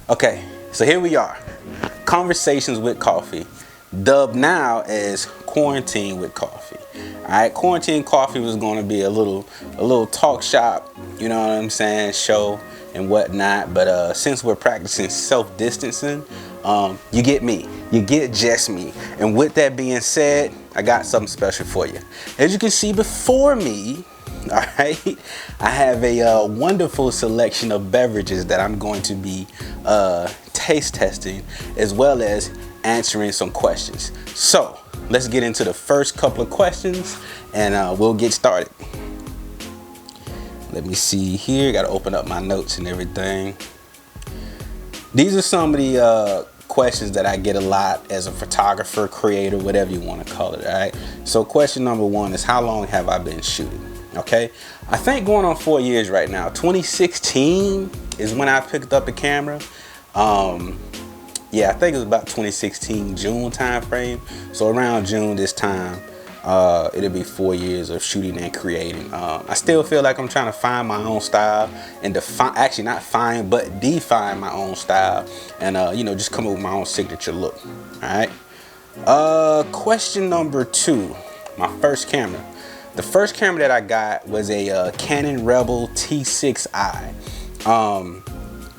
Okay, so here we are. Conversations with Coffee, dubbed now as Quarantine with Coffee. All right, Quarantine Coffee was going to be a little talk shop, you know what I'm saying, show and whatnot. But since we're practicing self-distancing, you get me, you get just me. And with that being said, I got something special for you. As you can see before me, all right, I have a wonderful selection of beverages that I'm going to be taste testing, as well as answering some questions. So let's get into the first couple of questions and we'll get started. Let me see here, got to open up my notes and everything. These are some of the questions that I get a lot as a photographer, creator, whatever you want to call it. All right, so question number one is, how long have I been shooting? Okay, I think going on 4 years right now. 2016 is when I picked up the camera. Yeah, I think it was about 2016 June time frame. So around June this time, it'll be 4 years of shooting and creating. I still feel like I'm trying to find my own style and define, actually not find, but define my own style, and you know, just come up with my own signature look. All right. Question number two, my first camera. The first camera that I got was a Canon Rebel T6i.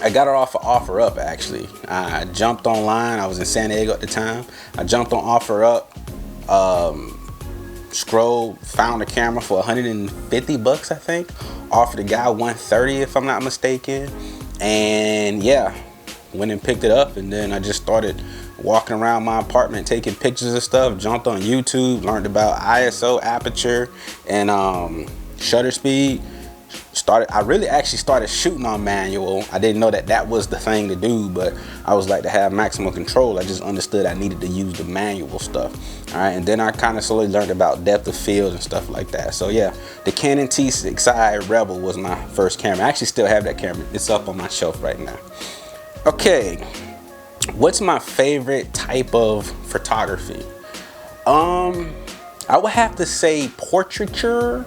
I got it off of OfferUp actually. I jumped online. I was in San Diego at the time. I jumped on OfferUp, scrolled, found a camera for 150 bucks, I think. Offered the guy 130 if I'm not mistaken. And yeah, went and picked it up, and then I just started walking around my apartment taking pictures of stuff. Jumped on YouTube, learned about ISO, aperture, and shutter speed. I really actually started shooting on manual. I didn't know that that was the thing to do, but I was like, to have maximum control, I just understood I needed to use the manual stuff. All right, and then I kind of slowly learned about depth of field and stuff like that. So yeah, the Canon T6i Rebel was my first camera. I actually still have that camera. It's up on my shelf right now. Okay, what's my favorite type of photography? I would have to say portraiture.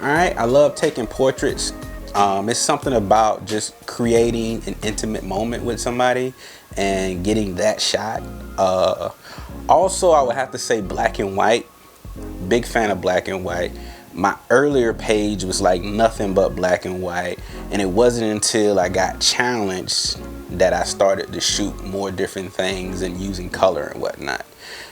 All right, I love taking portraits. It's something about just creating an intimate moment with somebody and getting that shot. Also, I would have to say black and white. Big fan of black and white. My earlier page was like nothing but black and white, and it wasn't until I got challenged that I started to shoot more different things and using color and whatnot.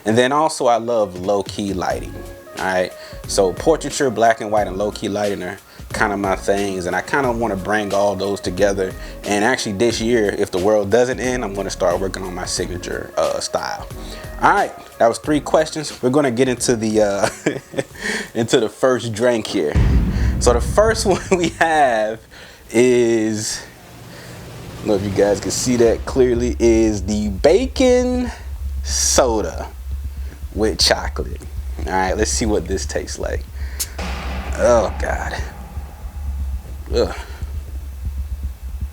And then also I love low-key lighting. All right, so portraiture, black and white, and low-key lighting are kind of my things, and I kind of want to bring all those together. And actually this year, if the world doesn't end, I'm going to start working on my signature style. All right, that was 3 questions. We're going to get into the into the first drink here. So the first one we have is, I don't know if you guys can see that clearly, is the bacon soda with chocolate. All right, let's see what this tastes like. Oh God. Ugh.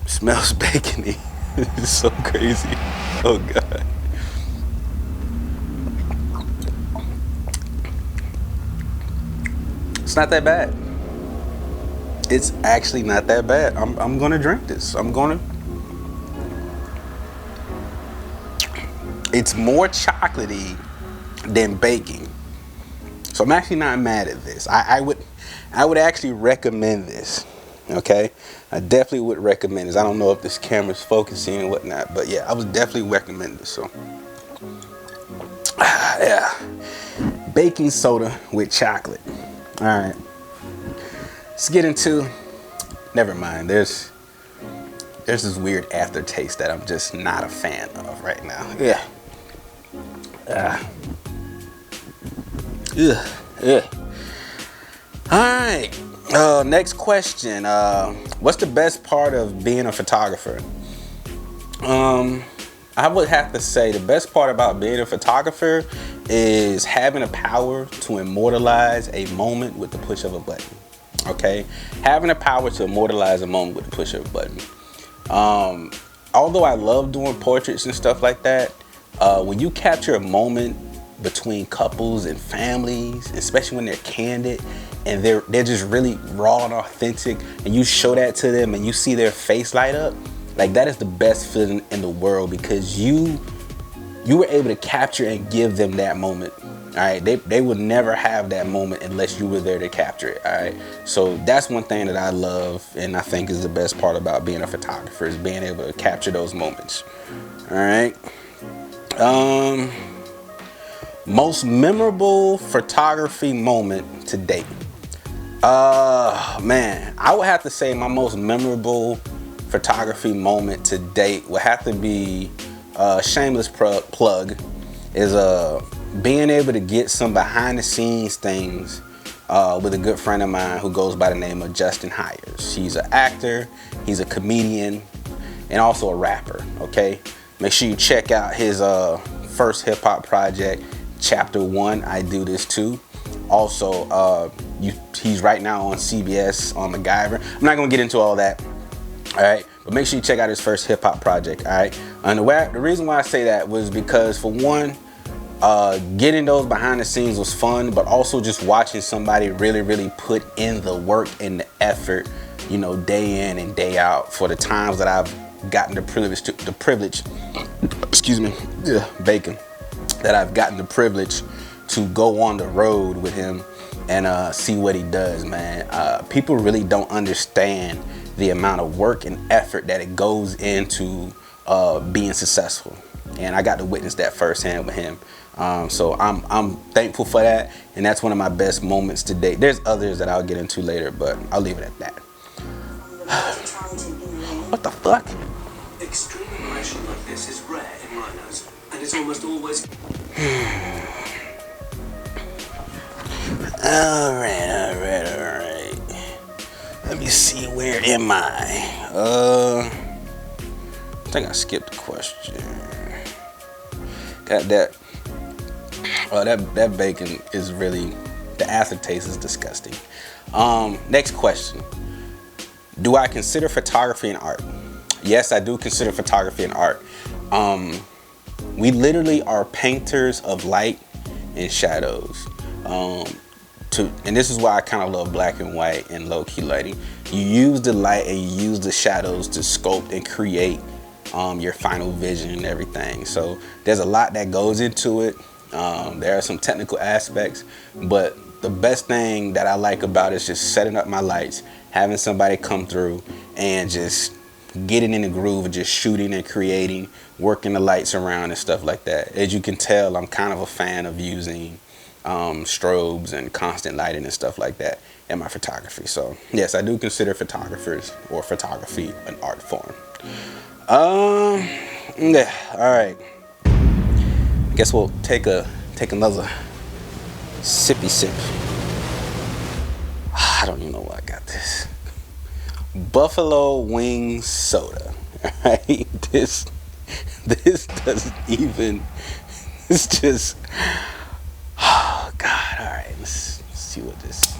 Smells bacony. It's so crazy. Oh God. It's not that bad. It's actually not that bad. I'm gonna drink this. It's more chocolatey than baking. So I'm actually not mad at this. I would actually recommend this. Okay, I definitely would recommend this. I don't know if this camera's focusing and whatnot, but yeah, I would definitely recommend this. So yeah, baking soda with chocolate. All right, let's get into. Never mind. There's this weird aftertaste that I'm just not a fan of right now. Yeah. Ugh. All right, next question. What's the best part of being a photographer? I would have to say the best part about being a photographer is having the power to immortalize a moment with the push of a button. Okay, having the power to immortalize a moment with the push of a button. Although I love doing portraits and stuff like that, when you capture a moment between couples and families, especially when they're candid and they're just really raw and authentic, and you show that to them and you see their face light up, Like, that is the best feeling in the world, because you were able to capture and give them that moment. All right, they would never have that moment unless you were there to capture it. All right, so that's one thing that I love, and I think is the best part about being a photographer, is being able to capture those moments. All right. Most memorable photography moment to date. Man, I would have to say my most memorable photography moment to date would have to be shameless plug is being able to get some behind the scenes things with a good friend of mine who goes by the name of Justin Hires. He's an actor, he's a comedian, and also a rapper. Okay, make sure you check out his first hip hop project, Chapter 1, I Do This Too. Also, he's right now on CBS on MacGyver. I'm not gonna get into all that. All right, but make sure you check out his first hip hop project. All right, and the reason why I say that was because, for one, getting those behind the scenes was fun, but also just watching somebody really put in the work and the effort, you know, day in and day out, for the times that I've gotten the privilege, excuse me, bacon, that I've gotten the privilege to go on the road with him and see what he does, man. People really don't understand the amount of work and effort that it goes into being successful, and I got to witness that firsthand with him. So I'm thankful for that, and that's one of my best moments to date. There's others that I'll get into later, but I'll leave it at that. What the fuck? Extreme aggression like this is rare in rhinos, and it's almost always. All right. Let me see, where am I? I think I skipped a question. Got that. Oh, that bacon is really, the aftertaste is disgusting. Next question. Do I consider photography an art? Yes, I do consider photography an art. We literally are painters of light and shadows. And this is why I kind of love black and white and low-key lighting. You use the light and you use the shadows to sculpt and create your final vision and everything. So there's a lot that goes into it. There are some technical aspects, but the best thing that I like about it is just setting up my lights, having somebody come through and just getting in the groove of just shooting and creating, working the lights around and stuff like that. As you can tell, I'm kind of a fan of using strobes and constant lighting and stuff like that in my photography. So yes, I do consider photographers or photography an art form. Yeah, all right. I guess we'll take another sippy sip. I don't even know why I got this. Buffalo wing soda. All right, this doesn't even. It's just. Oh God! All right, let's see what this.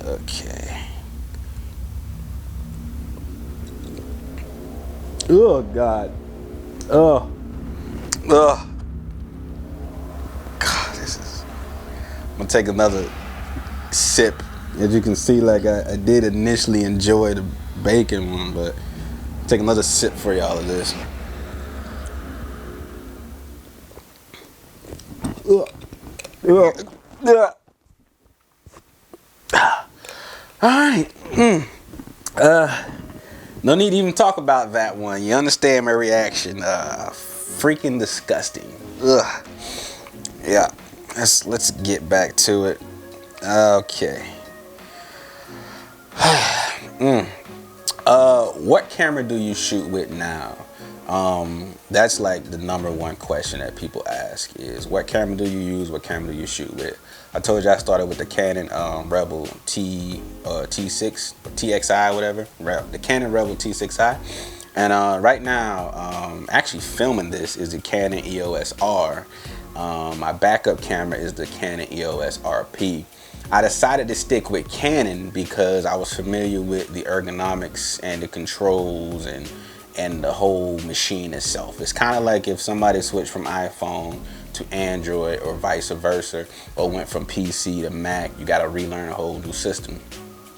Okay. Oh God. Oh. God, this is. I'm gonna take another sip. As you can see, like I did initially enjoy the bacon one, but take another sip for y'all of this. All right. No need to even talk about that one. You understand my reaction. Freaking disgusting. Ugh. Yeah. Let's get back to it. Okay. What camera do you shoot with now? That's like the number one question that people ask is, what camera do you use? What camera do you shoot with? I told you I started with the Canon Rebel T6 or TXI, whatever. The Canon Rebel T6i. And right now, actually filming this is the Canon EOS R. My backup camera is the Canon EOS RP. I decided to stick with Canon because I was familiar with the ergonomics and the controls and the whole machine itself. It's kind of like if somebody switched from iPhone to Android or vice versa, or went from PC to Mac, you got to relearn a whole new system.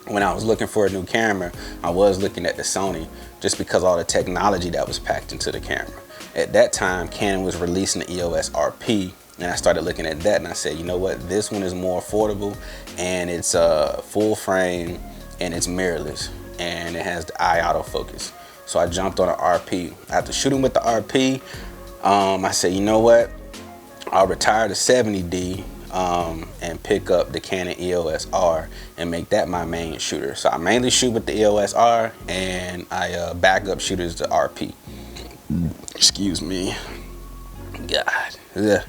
when I was looking for a new camera, I was looking at the Sony just because all the technology that was packed into the camera. At that time, Canon was releasing the EOS RP, and I started looking at that and I said, you know what, this one is more affordable, and it's full frame and it's mirrorless and it has the eye autofocus. So I jumped on an RP. After shooting with the RP, I said, you know what, I'll retire the 70D and pick up the Canon EOS R and make that my main shooter. So I mainly shoot with the EOS R, and I backup shoot is the RP. Excuse me. God. Ugh.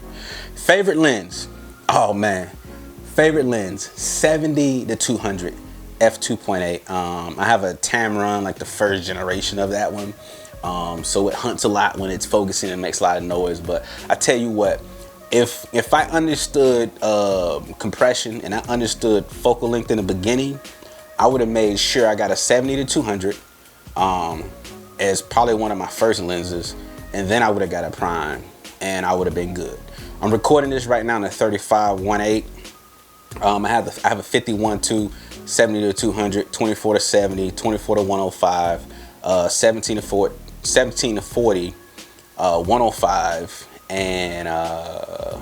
Favorite lens. Oh man. Favorite lens. 70 to 200 f2.8. I have a Tamron, like the first generation of that one. So it hunts a lot when it's focusing and makes a lot of noise. But I tell you what, if I understood compression and I understood focal length in the beginning, I would have made sure I got a 70 to 200 as probably one of my first lenses, and then I would have got a prime and I would have been good. I'm recording this right now in a 35-1.8. I have a 51-2, 70 to 200, 24 to 70, 24 to 105, 17 to 40, 105, and I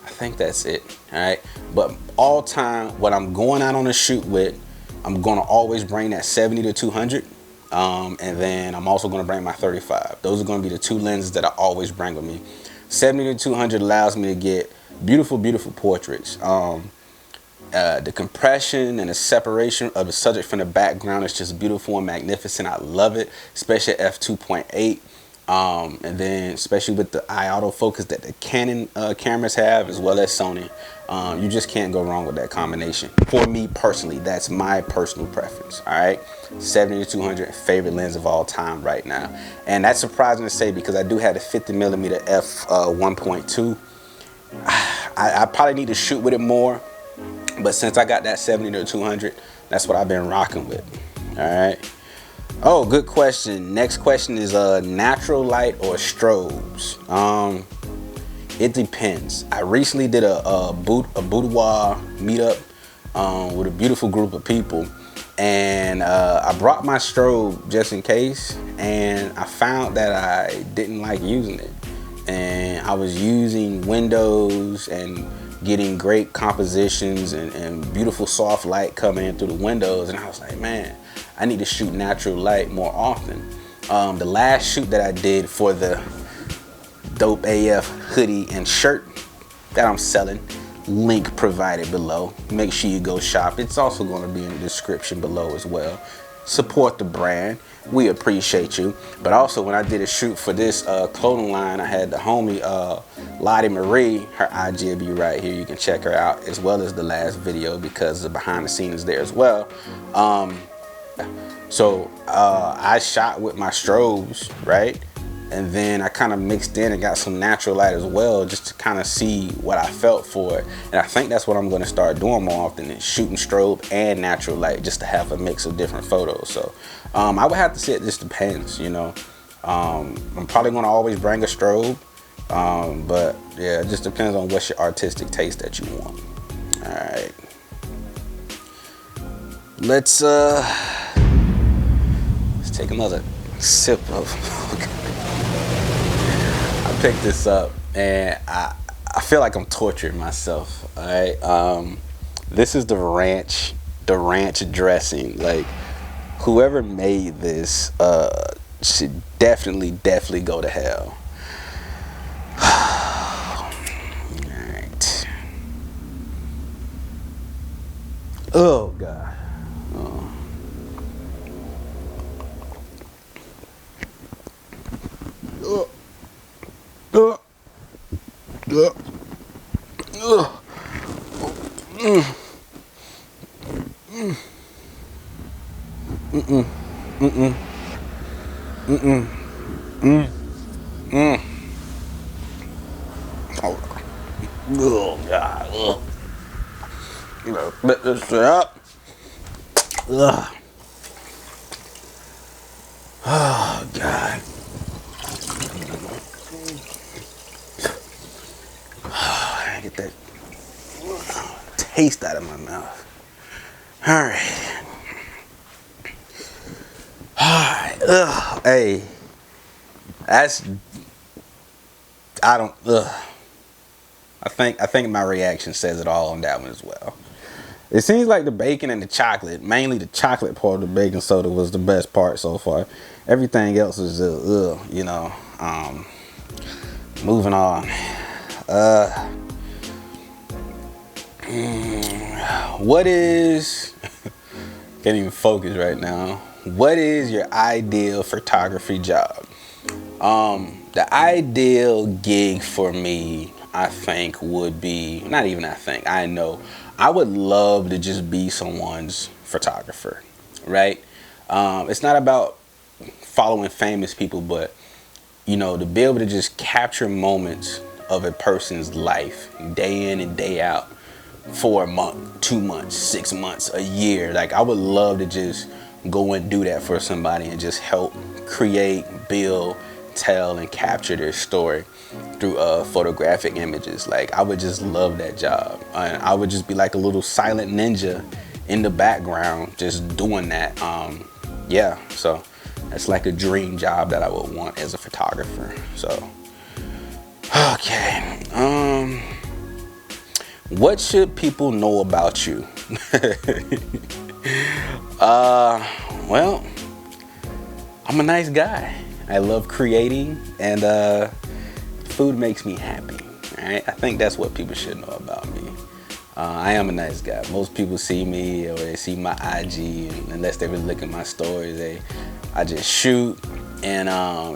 think that's it. All right, but all time, what I'm going out on a shoot with, I'm gonna always bring that 70 to 200, and then I'm also gonna bring my 35. Those are gonna be the two lenses that I always bring with me. 70 to 200 allows me to get beautiful, beautiful portraits. The compression and the separation of the subject from the background is just beautiful and magnificent. I love it, especially at f2.8. And then especially with the eye autofocus that the Canon cameras have, as well as Sony. You just can't go wrong with that combination. For me personally, that's my personal preference. All right, 70 to 200, favorite lens of all time right now. And that's surprising to say because I do have the 50mm f1.2. I probably need to shoot with it more, but since I got that 70 to 200, that's what I've been rocking with. All right. Oh, good question. Next question is natural light or strobes. It depends. I recently did a boudoir meetup with a beautiful group of people, and I brought my strobe just in case, and I found that I didn't like using it, and I was using windows and getting great compositions and beautiful soft light coming in through the windows, and I was like, man, I need to shoot natural light more often. The last shoot that I did for the Dope AF hoodie and shirt that I'm selling, link provided below. Make sure you go shop. It's also going to be in the description below as well. Support the brand. We appreciate you. But also, when I did a shoot for this clothing line, I had the homie Lottie Marie. Her IG will be right here. You can check her out, as well as the last video, because the behind the scenes is there as well. So I shot with my strobes, right? And then I kind of mixed in and got some natural light as well, just to kind of see what I felt for it. And I think that's what I'm going to start doing more often, is shooting strobe and natural light, just to have a mix of different photos. So I would have to say it just depends, you know. I'm probably going to always bring a strobe, but yeah, it just depends on what's your artistic taste that you want. All right, let's take another sip of I picked this up and I feel like I'm torturing myself. All right, this is the ranch dressing. Like, whoever made this should definitely go to hell. All right. Oh God. Oh. Oh God. You know, split this shit up. Ugh. Oh God. Get that taste out of my mouth. All right. Ugh, hey, that's I don't. Ugh. I think my reaction says it all on that one as well. It seems like the bacon and the chocolate, mainly the chocolate part of the baking soda, was the best part so far. Everything else was just, you know. Moving on. What is? Can't even focus right now. What is your ideal photography job? The ideal gig for me, I think, would be, not even I think, I know, I would love to just be someone's photographer, right? It's not about following famous people, but, you know, to be able to just capture moments of a person's life day in and day out for a month, 2 months, 6 months, a year. Like, I would love to just go and do that for somebody and just help create, build, tell, and capture their story through photographic images. Like, I would just love that job, and I would just be like a little silent ninja in the background just doing that. Yeah, so that's like a dream job that I would want as a photographer. So okay, what should people know about you? Well, I'm a nice guy. I love creating, and food makes me happy. Right? I think that's what people should know about me. I am a nice guy. Most people see me, or they see my IG, and unless they really look at my stories, I just shoot. And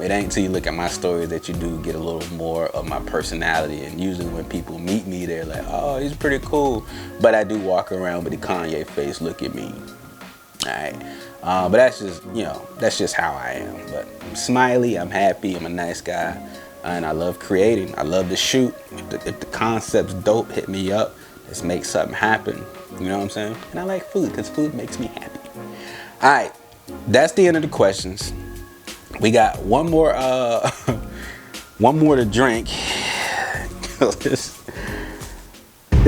it ain't until you look at my stories that you do get a little more of my personality. And usually when people meet me, they're like, oh, he's pretty cool. But I do walk around with the Kanye face, look at me. All right. But that's just, you know, that's just how I am. But I'm smiley, I'm happy, I'm a nice guy, and I love creating. I love to shoot. If the concept's dope, hit me up. Let's make something happen. You know what I'm saying? And I like food because food makes me happy. All right. That's the end of the questions. We got one more to drink. It's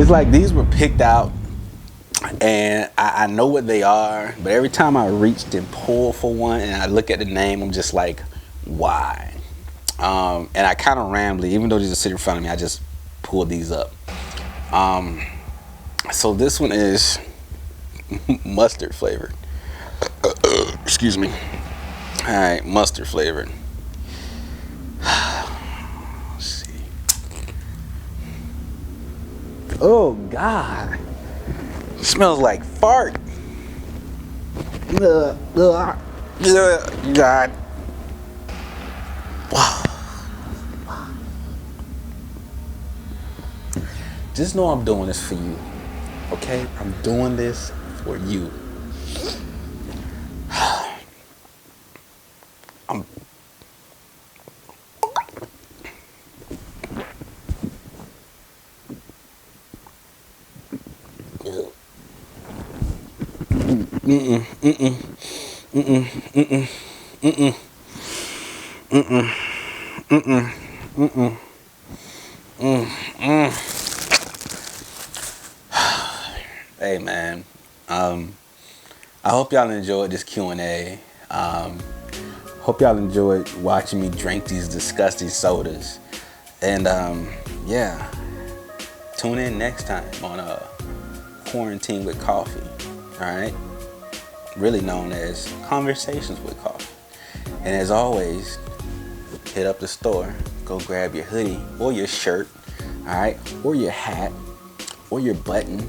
like these were picked out, and I know what they are, but every time I reach and pull for one and I look at the name, I'm just like, why? And I kind of rambly, even though these are sitting in front of me, I just pulled these up. So this one is mustard flavored. Excuse me. All right, mustard flavored. Let's see. Oh God, it smells like fart. God. Just know I'm doing this for you, okay? I'm doing this for you. Hey man, I hope y'all enjoyed this Q&A. Hope y'all enjoyed watching me drink these disgusting sodas. And yeah, tune in next time on Quarantine with Coffee. All right, really known as Conversations with Coffee. And as always, hit up the store, go grab your hoodie or your shirt, all right, or your hat or your button.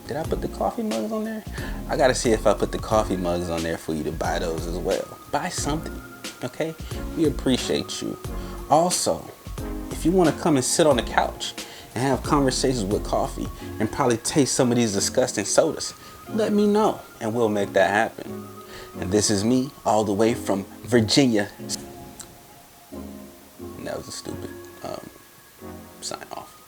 Did I put the coffee mugs on there? I gotta see if I put the coffee mugs on there for you to buy those as well. Buy something, okay? We appreciate you. Also, if you want to come and sit on the couch and have conversations with coffee and probably taste some of these disgusting sodas, let me know and we'll make that happen. And this is me all the way from Virginia. And that was a stupid sign off.